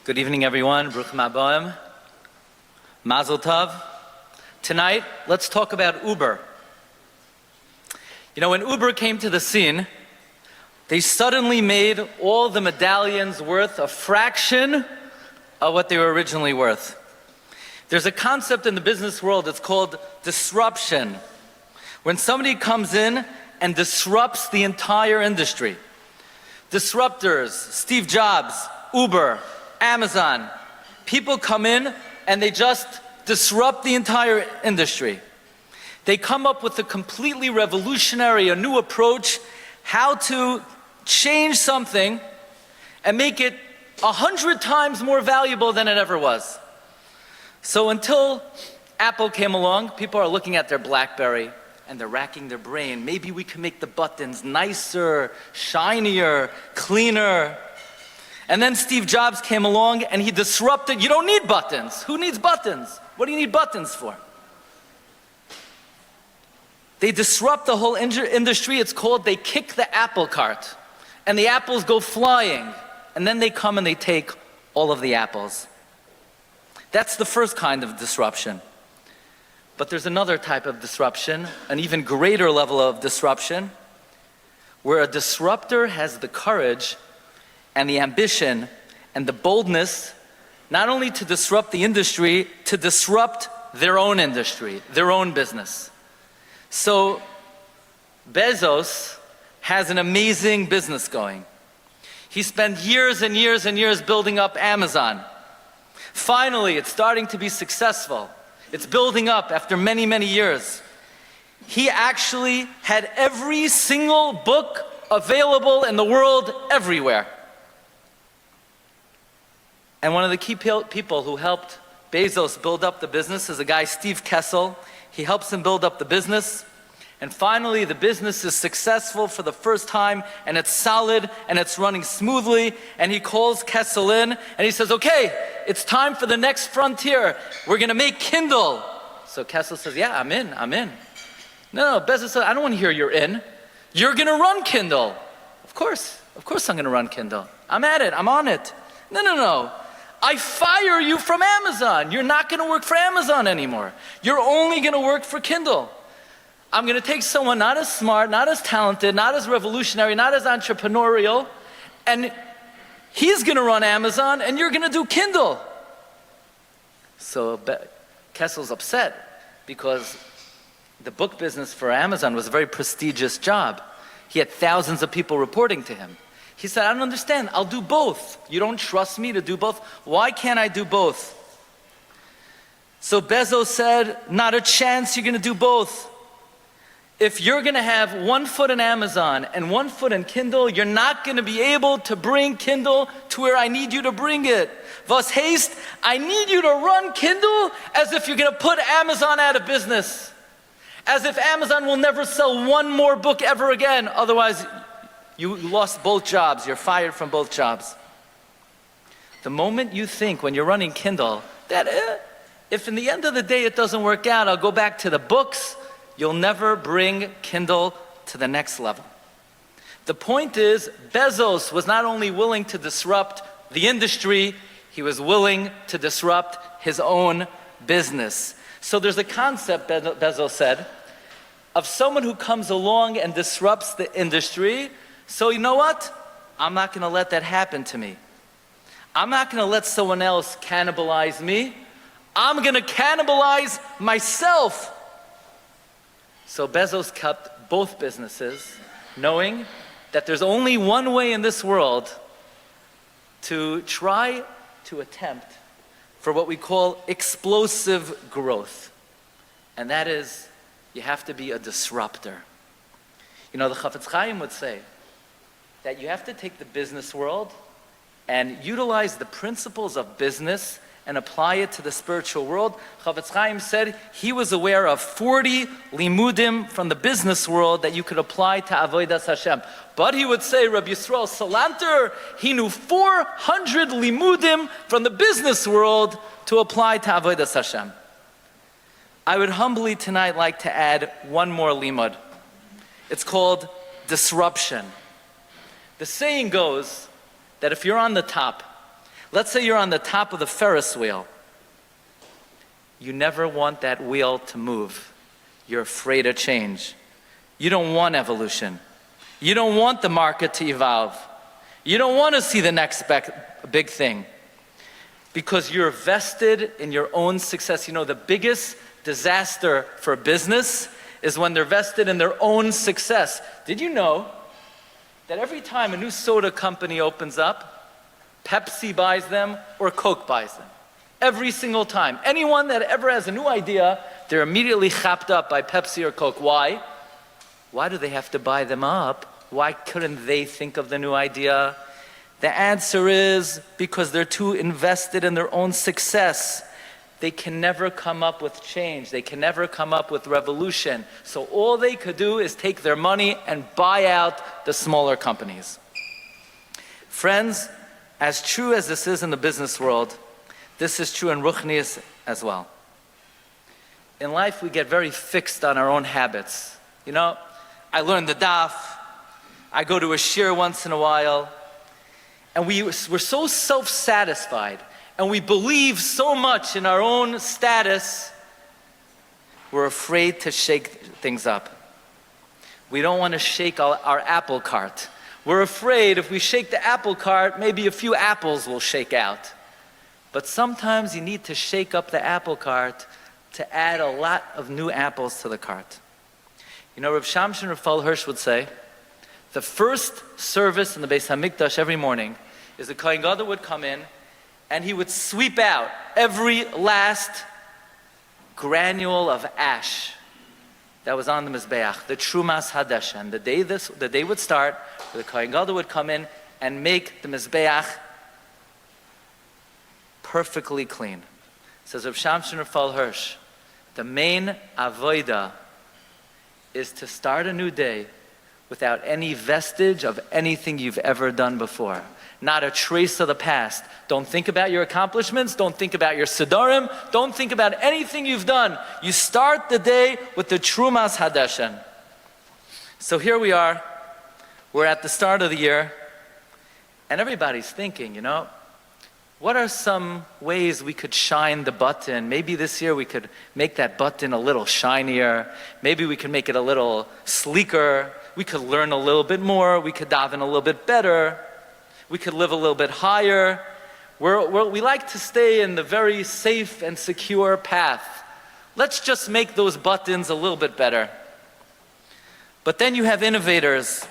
Good evening, everyone. Bruchim haboim. Mazel tov. Tonight, let's talk about Uber. You know, when Uber came to the scene, they suddenly made all the medallions worth a fraction of what they were originally worth. There's a concept in the business world, it's called disruption. When somebody comes in and disrupts the entire industry. Disruptors, Steve Jobs, Uber, Amazon. People come in and they just disrupt the entire industry. They come up with a completely revolutionary, a new approach, how to change something and make it 100 times more valuable than it ever was. So until Apple came along, people are looking at their BlackBerry and they're racking their brain. Maybe we can make the buttons nicer, shinier, cleaner. And then Steve Jobs came along and he disrupted, you don't need buttons. Who needs buttons? What do you need buttons for? They disrupt the whole industry. It's called, they kick the apple cart. And the apples go flying. And then they come and they take all of the apples. That's the first kind of disruption. But there's another type of disruption, an even greater level of disruption, where a disruptor has the courage and the ambition and the boldness not only to disrupt the industry, to disrupt their own industry, their own business. So Bezos has an amazing business going. He spent years and years and years building up Amazon. Finally, it's starting to be successful. It's building up after many, many years. He actually had every single book available in the world everywhere. And one of the key people who helped Bezos build up the business is a guy, Steve Kessel. He helps him build up the business. And finally, the business is successful for the first time, and it's solid, and it's running smoothly. And he calls Kessel in, and he says, okay, it's time for the next frontier. We're going to make Kindle. So Kessel says, yeah, I'm in. No, Bezos says, I don't want to hear you're in. You're going to run Kindle. Of course I'm going to run Kindle. I'm at it, I'm on it. No. I fire you from Amazon. You're not going to work for Amazon anymore. You're only going to work for Kindle. I'm going to take someone not as smart, not as talented, not as revolutionary, not as entrepreneurial, and he's going to run Amazon and you're going to do Kindle. So Kessel's upset because the book business for Amazon was a very prestigious job. He had thousands of people reporting to him. He said, I don't understand, I'll do both. You don't trust me to do both? Why can't I do both? So Bezos said, not a chance you're going to do both. If you're going to have 1 foot in Amazon and 1 foot in Kindle, you're not going to be able to bring Kindle to where I need you to bring it. Was heißt, I need you to run Kindle as if you're going to put Amazon out of business. As if Amazon will never sell one more book ever again. Otherwise, you lost both jobs. You're fired from both jobs. The moment you think when you're running Kindle that if in the end of the day it doesn't work out, I'll go back to the books, you'll never bring Kindle to the next level. The point is, Bezos was not only willing to disrupt the industry, he was willing to disrupt his own business. So there's a concept, Bezos said, of someone who comes along and disrupts the industry. So you know what? I'm not going to let that happen to me. I'm not going to let someone else cannibalize me. I'm going to cannibalize myself. So Bezos kept both businesses, knowing that there's only one way in this world to try to attempt for what we call explosive growth. And that is, you have to be a disruptor. You know, the Chafetz Chaim would say that you have to take the business world and utilize the principles of business and apply it to the spiritual world. Chafetz Chaim said he was aware of 40 limudim from the business world that you could apply to Avodas Hashem. But he would say, Rabbi Yisrael Salanter, he knew 400 limudim from the business world to apply to Avodas Hashem. I would humbly tonight like to add one more limud. It's called disruption. The saying goes that if you're on the top, Let's say you're on the top of the Ferris wheel. You never want that wheel to move. You're afraid of change. You don't want evolution. You don't want the market to evolve. You don't want to see the next big thing. Because you're vested in your own success. You know, the biggest disaster for a business is when they're vested in their own success. Did you know that every time a new soda company opens up, Pepsi buys them or Coke buys them? Every single time. Anyone that ever has a new idea, they're immediately chapped up by Pepsi or Coke. Why? Why do they have to buy them up? Why couldn't they think of the new idea? The answer is because they're too invested in their own success. They can never come up with change. They can never come up with revolution. So all they could do is take their money and buy out the smaller companies. Friends, as true as this is in the business world, this is true in Ruchnius as well. In life, we get very fixed on our own habits. You know, I learned the daf, I go to a shir once in a while, and we're so self-satisfied, and we believe so much in our own status, we're afraid to shake things up. We don't want to shake our apple cart. We're afraid if we shake the apple cart, maybe a few apples will shake out. But sometimes you need to shake up the apple cart to add a lot of new apples to the cart. You know, Rav Shamshon Raphael Hirsch would say, the first service in the Beis HaMikdash every morning is the Kohen Gadol would come in and he would sweep out every last granule of ash that was on the Mizbeach, the Trumas Hadesh. And the day would start, the Kohen Gadol would come in and make the Mizbeach perfectly clean. Says Rav Shamshon Raphael Hirsch, the main avoida is to start a new day without any vestige of anything you've ever done before. Not a trace of the past. Don't think about your accomplishments. Don't think about your sidurim. Don't think about anything you've done. You start the day with the Trumas Hadeshen. So here we are. We're at the start of the year. And everybody's thinking, you know, what are some ways we could shine the button? Maybe this year we could make that button a little shinier. Maybe we could make it a little sleeker. We could learn a little bit more. We could daven a little bit better. We could live a little bit higher. We like to stay in the very safe and secure path. Let's just make those buttons a little bit better. But then you have innovators.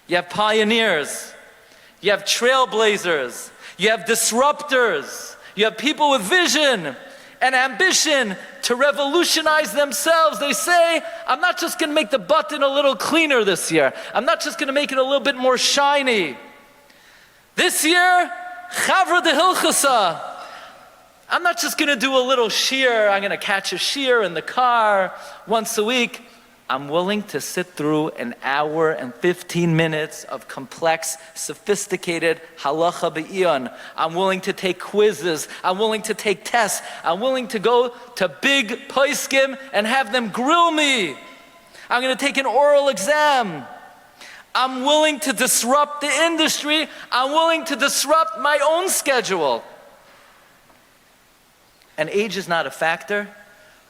You have pioneers. You have trailblazers. You have disruptors. You have people with vision and ambition to revolutionize themselves. They say, I'm not just going to make the button a little cleaner this year. I'm not just going to make it a little bit more shiny. This year, Chavra de Hilchasa. I'm not just going to do a little shear. I'm going to catch a shear in the car once a week. I'm willing to sit through an hour and 15 minutes of complex, sophisticated halacha be'iyun. I'm willing to take quizzes. I'm willing to take tests. I'm willing to go to big poskim and have them grill me. I'm going to take an oral exam. I'm willing to disrupt the industry. I'm willing to disrupt my own schedule. And age is not a factor.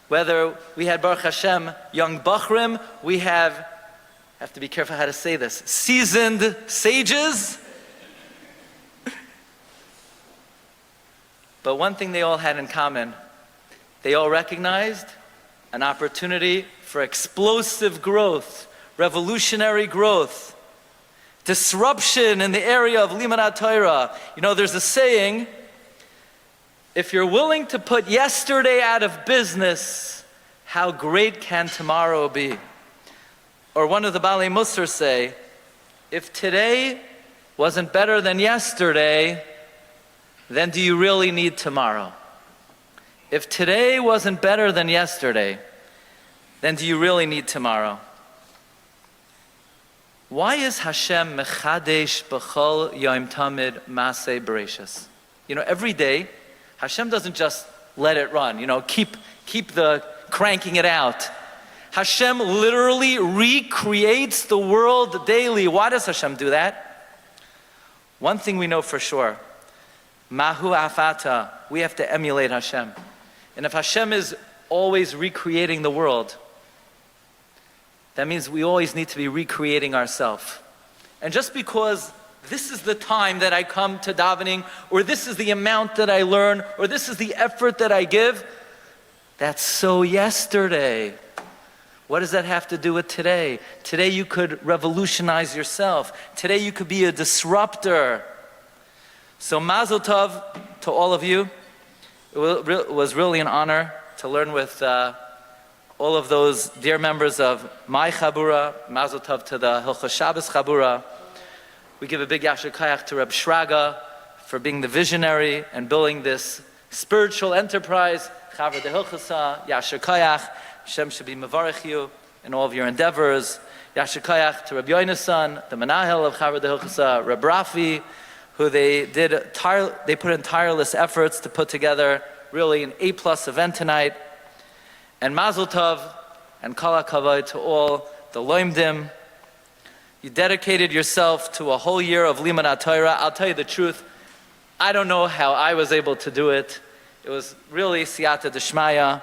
Whether we had, Baruch Hashem, young Bachrim, we have to be careful how to say this, seasoned sages. But one thing they all had in common, they all recognized an opportunity for explosive growth, revolutionary growth, disruption in the area of Limud Torah. You know, there's a saying, if you're willing to put yesterday out of business, how great can tomorrow be? Or one of the Balei Musar say, if today wasn't better than yesterday, then do you really need tomorrow? If today wasn't better than yesterday, then do you really need tomorrow? Why is Hashem mechadesh b'chol yom tamid maseh bereshis? You know, every day, Hashem doesn't just let it run, you know, keep the cranking it out. Hashem literally recreates the world daily. Why does Hashem do that? One thing we know for sure, Mahu afata. We have to emulate Hashem. And if Hashem is always recreating the world, that means we always need to be recreating ourselves. And just because this is the time that I come to davening, or this is the amount that I learn, or this is the effort that I give, that's so yesterday. What does that have to do with today? Today you could revolutionize yourself. Today you could be a disruptor. So Mazel Tov to all of you. It was really an honor to learn with all of those dear members of my Chabura. Mazel Tov to the Hilchos Shabbos Chabura. We give a big Yasher Koach to Reb Shraga for being the visionary and building this spiritual enterprise. Chavra de Hilchasa, Yasher Koach. Hashem should be mevarech you in all of your endeavors. Yasher Koach to Rabbi Yonasan, the Menahel of Chavra de Hilchasa, Reb Rafi, who they put in tireless efforts to put together really an A+ event tonight. And Mazel Tov and Kol HaKavod to all the Loimdim. You dedicated yourself to a whole year of Limud Torah. I'll tell you the truth, I don't know how I was able to do it. It was really siyata d'shmaya.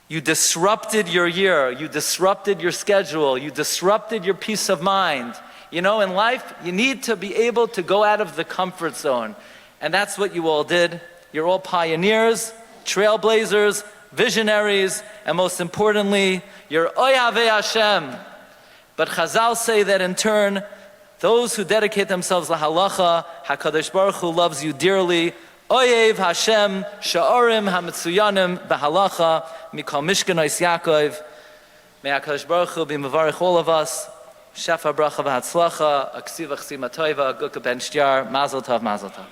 You disrupted your year, you disrupted your schedule, you disrupted your peace of mind. You know, in life, you need to be able to go out of the comfort zone. And that's what you all did. You're all pioneers, trailblazers, visionaries, and most importantly, you're Oyavei Hashem. But Chazal say that in turn, those who dedicate themselves lahalacha, HaKadosh Baruch Hu loves you dearly. Oyev Hashem, shiurim hametzuyanim b'halacha, mikol mishkan ois Yaakov. May HaKadosh Baruch Hu be mevarech all of us. Shefa bracha v'hatzlacha, aksiv achsima toiva, guka ben shtiar, mazel tov, mazel tov.